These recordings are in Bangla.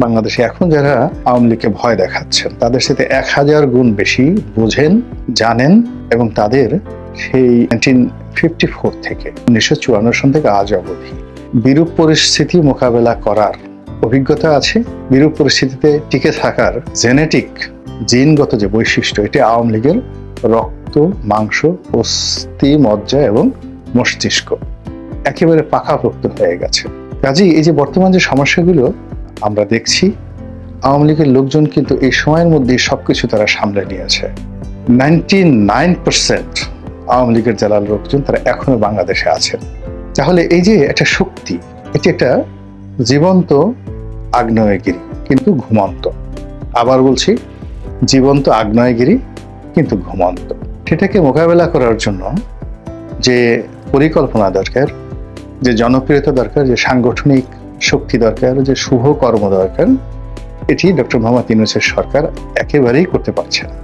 বাংলাদেশে এখন যারা আওয়ামী লীগকে ভয় দেখাচ্ছেন তাদের সাথে 1000 গুণ বেশি বোঝেন, জানেন এবং তাদের সেই 1954 থেকে 1954 সন থেকে আজ অবধি বিরূপ পরিস্থিতি মোকাবেলা করার অভিজ্ঞতা আছে। বিরূপ পরিস্থিতিতে টিকে থাকার জেনেটিক জিনগত যে বৈশিষ্ট্য, এটি আওয়ামী লীগের রক্ত, মাংস, অস্থি, মজ্জা এবং মস্তিষ্ক একেবারে পাকাপোক্ত হয়ে গেছে। কাজেই এই যে বর্তমান যে সমস্যাগুলো আমরা দেখছি, আওয়ামী লীগের লোকজন কিন্তু এই সময়ের মধ্যে সবকিছু তারা সামলে নিয়েছে। 99% আওয়ামী লীগের যারা লোকজন তারা এখনো বাংলাদেশে আছেন। তাহলে এই যে একটা শক্তি, এটি একটা জীবন্ত আগ্নেয়গিরি কিন্তু ঘুমন্ত। আবার বলছি, জীবন্ত আগ্নেয়গিরি কিন্তু ঘুমন্ত। সেটাকে মোকাবেলা করার জন্য যে পরিকল্পনা দরকার, যে জনপ্রিয়তা দরকার, যে সাংগঠনিক শক্তি দরকার, যে শুভ কর্ম দরকার, এটি ডক্টর মোহাম্মদ ইউনূসের সরকার একেবারেই করতে পারছে না।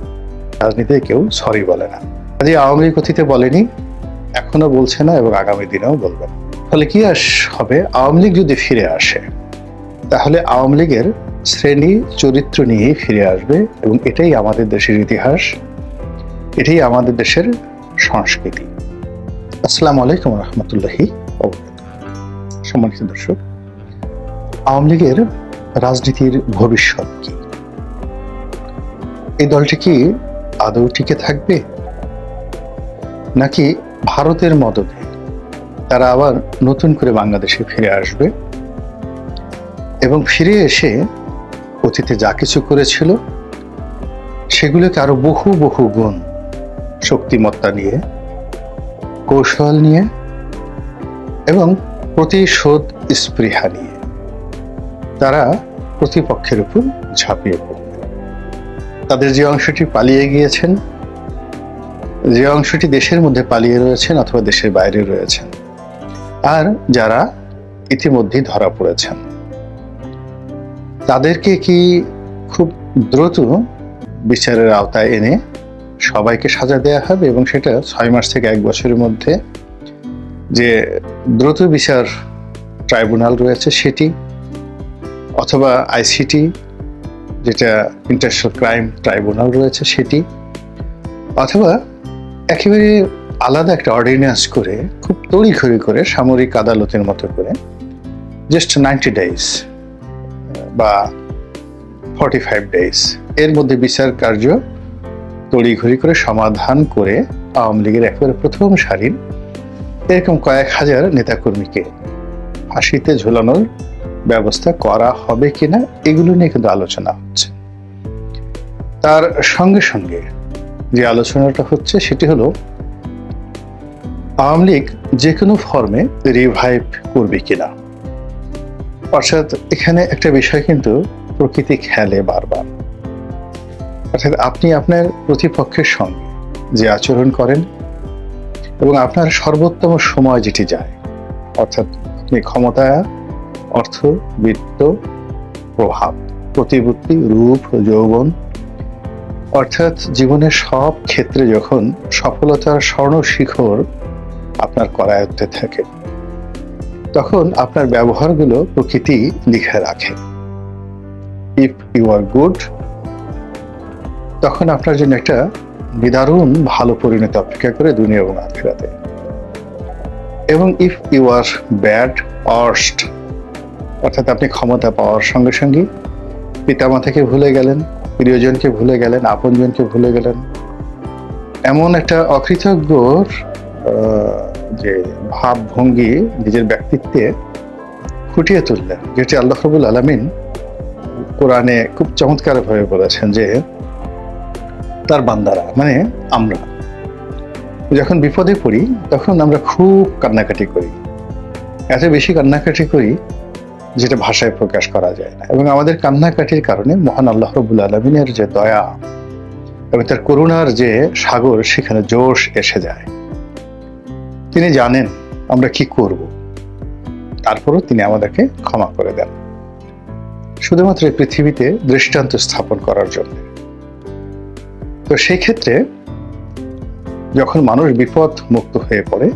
রাজনীতিতে কেউ সরি বলে না। কাজে আওয়ামী লীগ অতীতে বলেনি, এখনো বলছে না এবং আগামী দিনেও বলবে না। ফলে কি হবে, আওয়ামী লীগ যদি ফিরে আসে তাহলে আওয়ামী লীগের শ্রেণী চরিত্র নিয়েই ফিরে আসবে এবং এটাই আমাদের দেশের ইতিহাস, এটাই আমাদের দেশের সংস্কৃতি। আসসালামু আলাইকুম রহমতুল্লাহি। সম্মানিত দর্শক, আওয়ামী লীগের রাজনীতির ভবিষ্যৎ কি? এই দলটি কি আদৌ টিকে থাকবে, নাকি ভারতের মদদে তারা আবার নতুন করে বাংলাদেশে ফিরে আসবে এবং ফিরে এসে অতীতে যা কিছু করেছিল সেগুলোকে আরো বহু বহু গুণ শক্তিমত্তা নিয়ে, কৌশল নিয়ে এবং প্রতিশোধ স্পৃহা নিয়ে তারা প্রতিপক্ষের উপর ঝাঁপিয়ে পড়বে? তাদের যে অংশটি পালিয়ে গিয়েছেন, যে অংশটি দেশের মধ্যে পালিয়ে রয়েছেন অথবা দেশের বাইরে রয়েছেন, আর যারা ইতিমধ্যে ধরা পড়েছেন, তাদেরকে কি খুব দ্রুত বিচারের আওতায় এনে সবাইকে সাজা দেওয়া হবে এবং সেটা 6 মাস থেকে 1 বছরের মধ্যে যে দ্রুত বিচার ট্রাইব্যুনাল রয়েছে সেটি, অথবা আইসিটি যেটা ইন্টারন্যাশনাল ক্রাইম ট্রাইব্যুনাল রয়েছে সেটি, অথবা একেবারে আলাদা একটা অর্ডিন্যান্স করে খুব তড়িঘড়ি করে সামরিক আদালতের মতো করে জাস্ট 90 ডেজ বা 45 ডেজ এর মধ্যে বিচার কার্য তড়িঘড়ি করে সমাধান করে আওয়ামী লীগের একেবারে প্রথম সারির এরকম কয়েক হাজার নেতাকর্মীকে ফাঁসিতে ঝুলানোর ব্যবস্থা করা হবে কিনা, এগুলো নিয়ে কিন্তু আলোচনা হচ্ছে। তার সঙ্গে সঙ্গে যে আলোচনাটা হচ্ছে সেটি হলো আওয়ামী লীগ যে কোনো ফর্মে রিভাইভ করবে কিনা। অর্থাৎ এখানে একটা বিষয় কিন্তু প্রকৃতি খেলে বারবার। অর্থাৎ আপনি আপনার প্রতিপক্ষের সঙ্গে যে আচরণ করেন এবং আপনার সর্বোত্তম সময় যেটি যায়, অর্থাৎ আপনি ক্ষমতা, অর্থ, বিত্ত, প্রভাব, প্রতিপত্তি, রূপ, যৌবন, অর্থাৎ জীবনের সব ক্ষেত্রে যখন সফলতার স্বর্ণ শিখর আপনার করায়ত্তে থাকে, তখন আপনার ব্যবহারগুলো প্রকৃতি লিখে রাখে। ইফ ইউ আর গুড, তখন আপনার জন্য একটা নিদারুণ ভালো পরিণতি অপেক্ষা করে দুনিয়া এবং আখিরাতে। এবং if you are bad, worst, অর্থাৎ আপনি ক্ষমতা পাওয়ার সঙ্গে সঙ্গে পিতামাতাকে ভুলে গেলেন, প্রিয়জনকে ভুলে গেলেন, আপনজনকে ভুলে গেলেন, এমন একটা অকৃতজ্ঞর যে ভাবভঙ্গি নিজের ব্যক্তিত্বে ফুটিয়ে তুললেন, যেটি আল্লাহ রাব্বুল আলামিন কোরআনে খুব চমৎকারভাবে বলেছেন যে তার বান্দারা মানে আমরা যখন বিপদে পড়ি তখন আমরা খুব কান্নাকাটি করি, এত বেশি কান্নাকাটি করি যেটা ভাষায় প্রকাশ করা যায় না। এবং আমাদের কান্নাকাটির কারণে মহান আল্লাহ রাব্বুল আলামিনের যে দয়া এবং তার করুণার যে সাগর, সেখানে জোশ এসে যায়। তিনি জানেন আমরা কি করব, তারপরও তিনি আমাদেরকে ক্ষমা করে দেন, শুধুমাত্র এই পৃথিবীতে দৃষ্টান্ত স্থাপন করার জন্য। তো সেই ক্ষেত্রে যখন মানুষ বিপদ মুক্ত হয়ে পড়ে,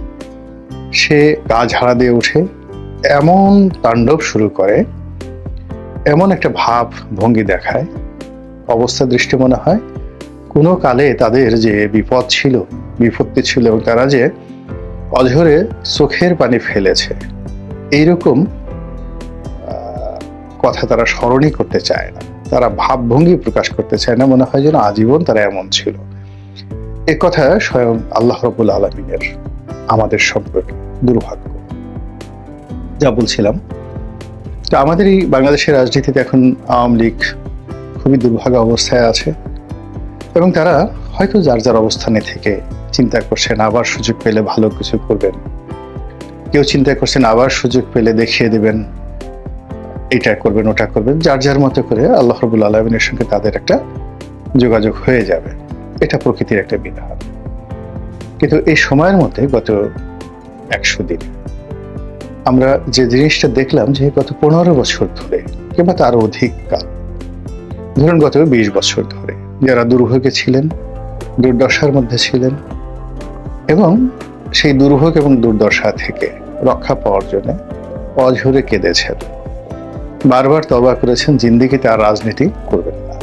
সে গা ঝাড়া দিয়ে উঠে এমন তাণ্ডব শুরু করে, এমন একটা ভাব ভঙ্গি দেখায়, অবস্থা দৃষ্টি মনে হয় কোনো কালে তাদের যে বিপদ ছিল, বিপত্তি ছিল, এবং তারা যে অঝরে চোখের পানি ফেলেছে, এইরকম কথা তারা স্মরণই করতে চায় না। তারা ভাবভঙ্গি প্রকাশ করতে চায় না, মনে হয় যেন আজীবন তারা এমন ছিল। এ কথা স্বয়ং আল্লাহ রাব্বুল আলামিনের আমাদের সম্পর্কে দুর্ভাগ্য। যা বলছিলাম, তো আমাদের এই বাংলাদেশের রাজনীতিতে এখন আওয়ামী লীগ খুবই দুর্ভাগা অবস্থায় আছে, এবং তারা হয়তো যার যার অবস্থানে থেকে চিন্তা করছেন আবার সুযোগ পেলে ভালো কিছু করবেন, কেউ চিন্তা করছেন আবার সুযোগ পেলে দেখিয়ে দেবেন, এটা করবেন ওটা করবেন, যার যার মতো করে আল্লাহ রাব্বুল আলামিনের সঙ্গে তাদের একটা যোগাযোগ হয়ে যাবে। এটা প্রকৃতির একটা বিধান। কিন্তু এই সময়ের মধ্যে গত 100 দিন আমরা যে জিনিসটা দেখলাম, যে গত 15 বছর ধরে কিংবা তারও অধিক কাল, ধরুন গত 20 বছর ধরে যারা দুর্ভোগে ছিলেন, দুর্দশার মধ্যে ছিলেন, এবং সেই দুর্ভোগ এবং দুর্দশা থেকে রক্ষা পাওয়ার জন্য অঝরে কেঁদেছেন, বারবার তওবা করেছেন, জিন্দেগিতে আর রাজনীতি করবেন না,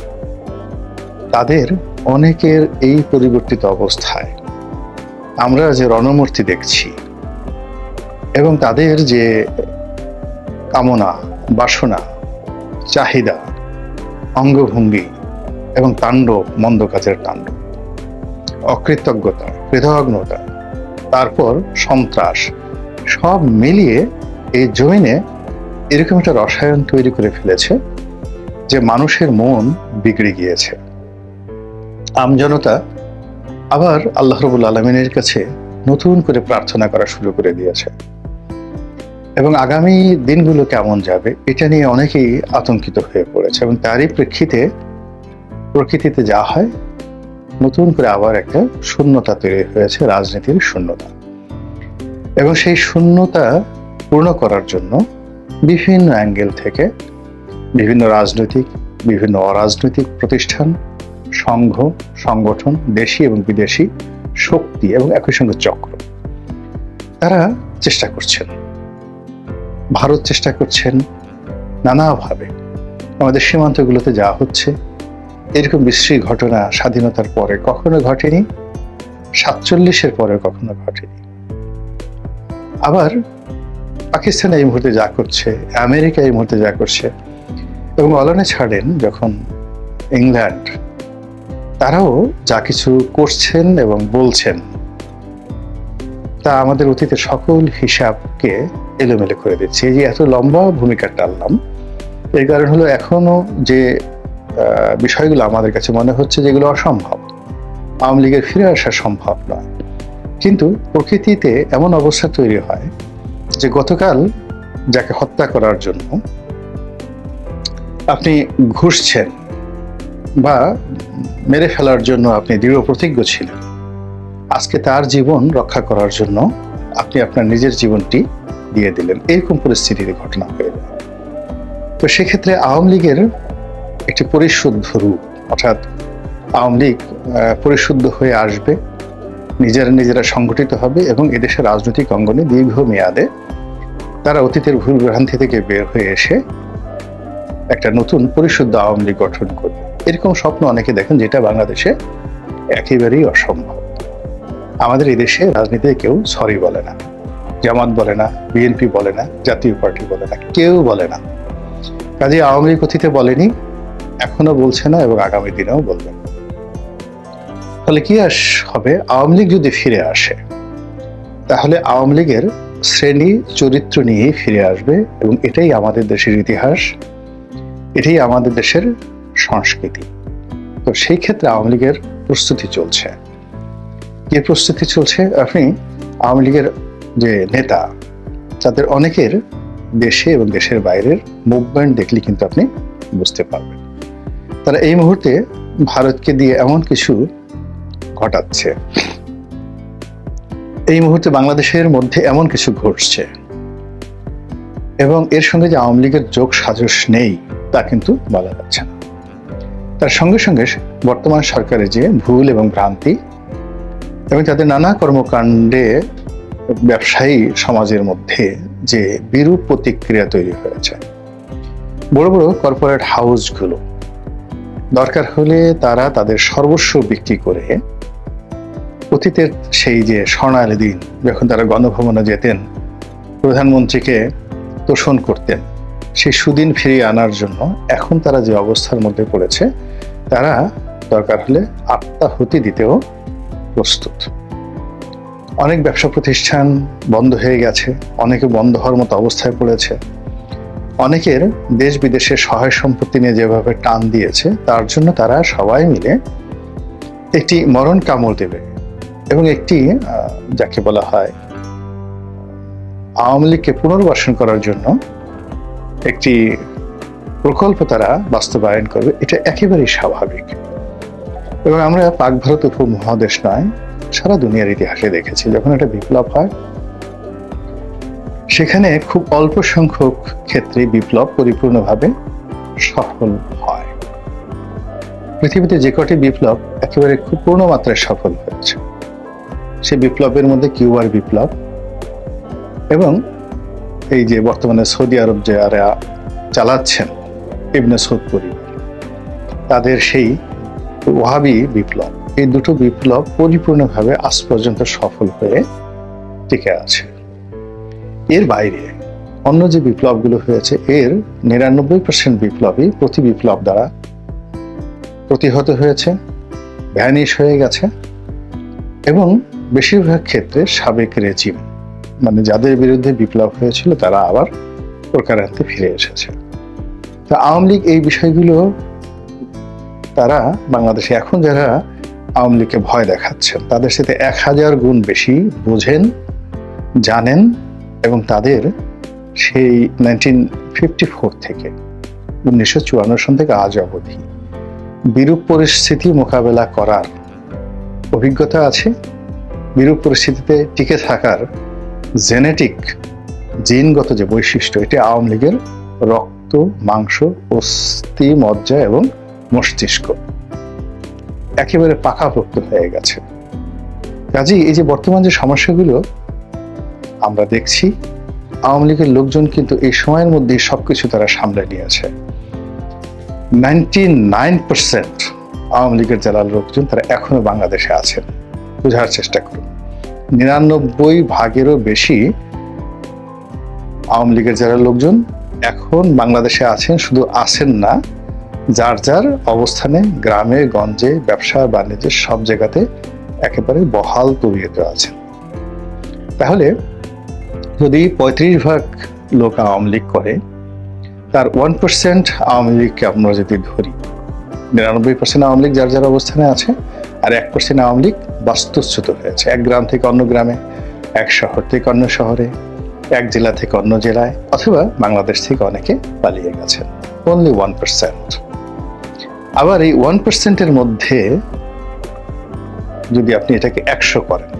তাদের অনেকের এই পরিবর্তিত অবস্থায় আমরা যে রণমূর্তি দেখছি, এবং তাদের যে কামনা, বাসনা, চাহিদা, অঙ্গভঙ্গি এবং তাণ্ডব, মন্দ কাজের তাণ্ডব, অকৃতজ্ঞতা, কৃতজ্ঞতা, তারপর সন্ত্রাস, সব মিলিয়ে এই জমিনে এরকম একটা রসায়ন তৈরি করে ফেলেছে যে মানুষের মন বিগড়ে গিয়েছে। আমজনতা আবার আল্লাহ রাব্বুল আলামিনের কাছে নতুন করে প্রার্থনা করা শুরু করে দিয়েছে, এবং আগামী দিনগুলো কেমন যাবে এটা নিয়ে অনেকেই আতঙ্কিত হয়ে পড়েছে। এবং তারই প্রেক্ষিতে প্রকৃতিতে যা হয়, নতুন করে আবার একটা শূন্যতা তৈরি হয়েছে, রাজনীতির শূন্যতা। এবং সেই শূন্যতা পূর্ণ করার জন্য বিভিন্ন অ্যাঙ্গেল থেকে বিভিন্ন রাজনৈতিক, বিভিন্ন অরাজনৈতিক প্রতিষ্ঠান, সংঘ, সংগঠন, দেশি এবং বিদেশি শক্তি এবং একই সঙ্গে চক্র, তারা চেষ্টা করছেন। ভারত চেষ্টা করছেন নানাভাবে। আমাদের সীমান্তগুলোতে যা হচ্ছে, এরকম বিশ্রী ঘটনা স্বাধীনতার পরে কখনো ঘটেনি, 47-এর পরে কখনো ঘটেনি। আবার পাকিস্তান এই মুহূর্তে যা করছে, আমেরিকা এই মুহূর্তে যা করছে, এবং অলনে ছাড়েন যখন ইংল্যান্ড, তারাও যা কিছু করছেন এবং বলছেন, তা আমাদের অতীতের সকল হিসাবকে এলোমেলো করে দিচ্ছে। এই যে এত লম্বা ভূমিকা টানলাম, এর কারণ হলো এখনো যে বিষয়গুলো আমাদের কাছে মনে হচ্ছে যেগুলো অসম্ভব, আওয়ামী লীগের ফিরে আসা সম্ভব নয়। কিন্তু প্রকৃতিতে এমন অবস্থা তৈরি হয় যে গতকাল যাকে হত্যা করার জন্য আপনি ঘুষছেন বা মেরে ফেলার জন্য আপনি দৃঢ় প্রতিজ্ঞ ছিলেন, আজকে তার জীবন রক্ষা করার জন্য আপনি আপনার নিজের জীবনটি দিয়ে দিলেন। এরকম পরিস্থিতির ঘটনা হয়ে যায়। তো সেক্ষেত্রে আওয়ামী লীগের একটি পরিশুদ্ধ রূপ, অর্থাৎ আওয়ামী লীগ পরিশুদ্ধ হয়ে আসবে, নিজেরা সংগঠিত হবে, এবং এদেশের রাজনৈতিক অঙ্গনে দীর্ঘমেয়াদে তারা অতীতের ভুল ভ্রান্তি থেকে বের হয়ে এসে একটা নতুন পরিশুদ্ধ আওয়ামী লীগ গঠন করবে। এরকম স্বপ্ন অনেকে দেখেন, যেটা বাংলাদেশে একেবারেই অসম্ভব। আমাদের এই দেশে রাজনীতিতে কেউ সরি বলে না, জামাত বলে না, বিএনপি বলে না, জাতীয় পার্টি বলে না, কেউ বলে না। কাজে আওয়ামী লীগ অতীতে বলেনি, এখনো বলছে না, এবং আগামী দিনেও বলবে না। ফলে কি হবে, আওয়ামী লীগ যদি ফিরে আসে, তাহলে আওয়ামী লীগের শ্রেণী চরিত্র নিয়েই ফিরে আসবে, এবং এটাই আমাদের দেশের ইতিহাস, এটাই আমাদের দেশের সংস্কৃতি। তো সেই ক্ষেত্রে আওয়ামী লীগের প্রস্তুতি চলছে। কি প্রস্তুতি চলছে? আপনি আওয়ামী লীগের যে নেতা, তাদের অনেকের দেশে এবং দেশের বাইরের মুভমেন্ট দেখলে কিন্তু আপনি বুঝতে পারবেন। তারা এই মুহূর্তে ভারতকে দিয়ে এমন কিছু ঘটাচ্ছে, এই মুহূর্তে বাংলাদেশের মধ্যে এমন কিছু ঘটছে, এবং এর সঙ্গে যে আওয়ামী লীগের যোগ সাজস নেই তা কিন্তু বলা যাচ্ছে না। তার সঙ্গে সঙ্গে বর্তমান সরকারের যে ভুল এবং ভ্রান্তি, এবং তাদের নানা কর্মকাণ্ডে ব্যবসায়ী সমাজের মধ্যে যে বিরূপ প্রতিক্রিয়া তৈরি হয়েছে, বড় বড় কর্পোরেট হাউসগুলো দরকার হলে তারা তাদের সর্বস্ব বিক্রি করে অতীতের সেই যে স্বর্ণালী দিন যখন তারা গণভবনে যেতেন, প্রধানমন্ত্রীকে তোষণ করতেন, সেই সুদিন ফিরিয়ে আনার জন্য এখন তারা যে অবস্থার মধ্যে পড়েছে, তারা দরকার হলে আত্মাহুতি দিতেও প্রস্তুত। অনেক ব্যবসা প্রতিষ্ঠান বন্ধ হয়ে গেছে, অনেকে বন্ধ হওয়ার মতো অবস্থায় পড়েছে, অনেকের দেশ বিদেশের সহায় সম্পত্তি নিয়ে যেভাবে টান দিয়েছে, তার জন্য তারা সবাই মিলে একটি মরণ কামড় দেবে এবং একটি যাকে বলা হয় আওয়ামী লীগকে পুনর্বাসন করার জন্য একটি প্রকল্প তারা বাস্তবায়ন করবে। এটা একেবারেই স্বাভাবিক এবং আমরা পাক ভারত উপমহাদেশ নয়, সারা দুনিয়ার ইতিহাসে দেখেছি যখন একটা বিপ্লব হয় সেখানে খুব অল্প সংখ্যক ক্ষেত্রে বিপ্লব পরিপূর্ণভাবে সফল হয়। পৃথিবীতে যে কটি বিপ্লব একেবারে খুব পূর্ণ মাত্রায় সফল হয়েছে, সেই বিপ্লবের মধ্যে কিউবার বিপ্লব এবং এই যে বর্তমানে সৌদি আরব যারা চালাচ্ছেন ইবনে সৌদ পরিবার, তাদের সেই ওয়াহাবি বিপ্লব, এই দুটো বিপ্লব পরিপূর্ণভাবে আজ পর্যন্ত সফল হয়ে টিকে আছে। এর বাইরে অন্য যে বিপ্লবগুলো হয়েছে এর 99% বিপ্লবই প্রতি বিপ্লব দ্বারা প্রতিহত হয়েছে, ভ্যানিশ হয়ে গেছে এবং বেশিরভাগ ক্ষেত্রে সাবেক রেজিম, মানে যাদের বিরুদ্ধে বিপ্লব হয়েছিল তারা আবার প্রকারান্তে ফিরে এসেছে। তা আওয়ামী লীগ এই বিষয়গুলো তারা বাংলাদেশে এখন যারা আওয়ামী লীগকে ভয় দেখাচ্ছেন তাদের সাথে 1000 গুণ বেশি বোঝেন, জানেন এবং তাদের সেই 1954 থেকে 1954 সন থেকে আজ অবধি বিরূপ পরিস্থিতি মোকাবেলা করার অভিজ্ঞতা আছে, বিরূপ পরিস্থিতিতে টিকে থাকার জেনেটিক জিনগত যে বৈশিষ্ট্য, এটি আওয়ামী লীগের রক্ত, মাংস, অস্থি, মজ্জা এবং মস্তিষ্ক একেবারে পাকাপোক্ত হয়ে গেছে। কাজেই এই যে বর্তমান যে সমস্যাগুলো আমরা দেখছি, আওয়ামী লীগের লোকজন কিন্তু এই সময়ের মধ্যে সবকিছু তারা সামলে নিয়েছে। 99% আওয়ামী লীগের যারা লোকজন তারা এখনো বাংলাদেশে আছেন। বোঝার চেষ্টা করুন, 99% বেশি আওয়ামী লীগের যারা লোকজন এখন বাংলাদেশে আছেন, শুধু আছেন না, যার যার অবস্থানে গ্রামে গঞ্জে ব্যবসা বাণিজ্যে সব জায়গাতে একেবারে বহাল তবিয়তে আছেন। তাহলে যদি 35% লোক আওয়ামী লীগ করে, তার 1% আওয়ামী লীগকে আমরা যদি ধরি, 99% আওয়ামী লীগ যার যার অবস্থানে আছে আর 1% আওয়ামী লীগ বাস্তুচ্যুত হয়েছে, এক গ্রাম থেকে অন্য গ্রামে, এক শহর থেকে অন্য শহরে, এক জেলা থেকে অন্য জেলায়, অথবা বাংলাদেশ থেকে অনেকে পালিয়ে গেছেন। অনলি 1%। আবার এই 1%-এর মধ্যে যদি আপনি এটাকে 100 করেন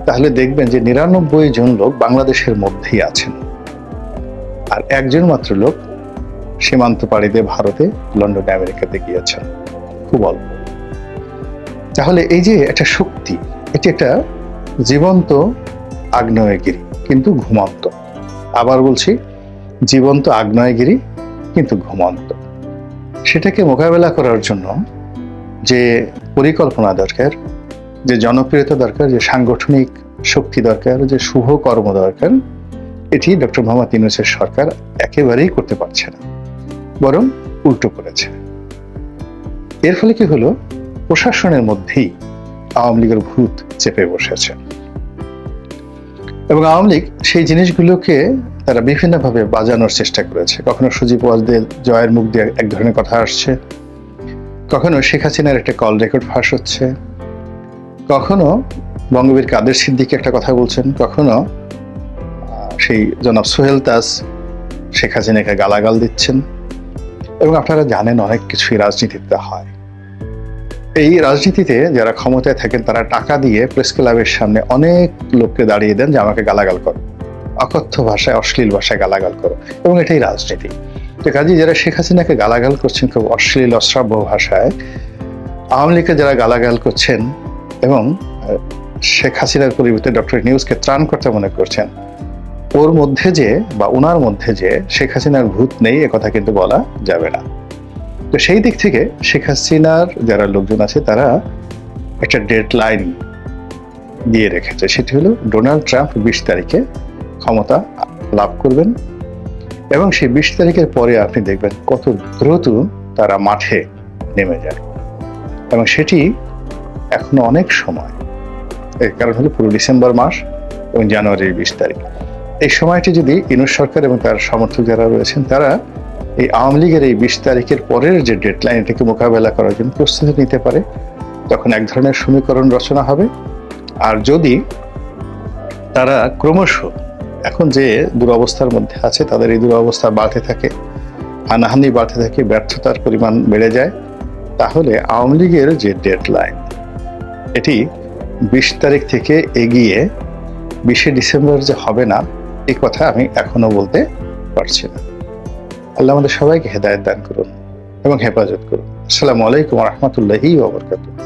তাহলে দেখবেন যে 99 জন লোক বাংলাদেশের মধ্যেই আছেন আর একজন মাত্র লোক সীমান্ত পাড়ি দিয়ে ভারতে, লন্ডনে, আমেরিকাতে গিয়েছেন, খুব অল্প। তাহলে এই যে একটা শক্তি, এটি একটা জীবন্ত আগ্নেয়গিরি কিন্তু ঘুমন্ত। আবার বলছি, জীবন্ত আগ্নেয়গিরি কিন্তু ঘুমন্ত। সেটাকে মোকাবেলা করার জন্য যে পরিকল্পনা দরকার, যে জনপ্রিয়তা দরকার, যে সাংগঠনিক শক্তি দরকার, যে শুভ কর্ম দরকার, এটি ডক্টর মোহাম্মদ ইউনূসের সরকার একেবারেই করতে পারছে না, বরং উল্টো করেছে। এর ফলে কি হলো, প্রশাসনের মধ্যেই আওয়ামী লীগের ভূত চেপে বসেছে এবং আওয়ামী লীগ সেই জিনিসগুলোকে তারা বিভিন্নভাবে বাজানোর চেষ্টা করেছে। কখনো সুজিব ওয়াজদের জয়ের মুখ দিয়ে এক ধরনের কথা আসছে, কখনো শেখ হাসিনার একটা কল রেকর্ড ফাঁস হচ্ছে, কখনো বঙ্গবীর কাদের সিদ্দিকী একটা কথা বলছেন, কখনো সেই জনাব সোহেল তাজ শেখ হাসিনাকে গালাগাল দিচ্ছেন। এবং আপনারা জানেন অনেক কিছুই রাজনীতিতে হয়। এই রাজনীতিতে যারা ক্ষমতায় থাকেন তারা টাকা দিয়ে প্রেস ক্লাবের সামনে অনেক লোককে দাঁড়িয়ে দেন যে আমাকে গালাগাল করো, অকথ্য ভাষায়, অশ্লীল ভাষায় গালাগাল করো, এবং এটাই রাজনীতি। তো কাজে যারা শেখ হাসিনাকে গালাগাল করছেন খুব অশ্লীল অশ্রাব্য ভাষায়, আওয়ামী লীগকে যারা গালাগাল করছেন এবং শেখ হাসিনার পরিবর্তে ডক্টর ইউনূসকে ত্রাণকর্তা মনে করছেন, ওর মধ্যে যে বা ওনার মধ্যে যে শেখ হাসিনার ভূত নেই কথা কিন্তু বলা যাবে না। তো সেই দিক থেকে শেখ হাসিনার যারা লোকজন আছে তারা একটা ডেডলাইন দিয়ে রেখেছে, সেটি হলো ডোনাল্ড ট্রাম্প 20 তারিখে ক্ষমতা লাভ করবেন এবং সেই 20 তারিখের পরে আপনি দেখবেন কত দ্রুত তারা মাঠে নেমে যায় এবং সেটি এখনো অনেক সময়। এর কারণ হলো পুরো ডিসেম্বর মাস এবং জানুয়ারির 20 তারিখ। এই সময়টি যদি ইউনূস সরকার এবং তার সমর্থক যারা রয়েছেন তারা এই আওয়ামী লীগের এই 20 তারিখের পরের যে ডেডলাইন এটাকে মোকাবেলা করার জন্য প্রস্তুতি নিতে পারে, তখন এক ধরনের সমীকরণ রচনা হবে। আর যদি তারা ক্রমশ এখন যে দুরবস্থার মধ্যে আছে তাদের এই দুরবস্থা বাড়তে থাকে, হানাহানি বাড়তে থাকে, ব্যর্থতার পরিমাণ বেড়ে যায়, তাহলে আওয়ামী লীগের যে ডেডলাইন এটি 20 তারিখ থেকে এগিয়ে 20শে ডিসেম্বর যে হবে না এই কথা আমি এখনো বলতে পারছি না। আল্লাহ আমাদের সবাইকে হেদায়েত দান করুন এবং হেফাজত করুন। আসসালামু আলাইকুম ওয়া রাহমাতুল্লাহি ওয়া বারাকাতুহু।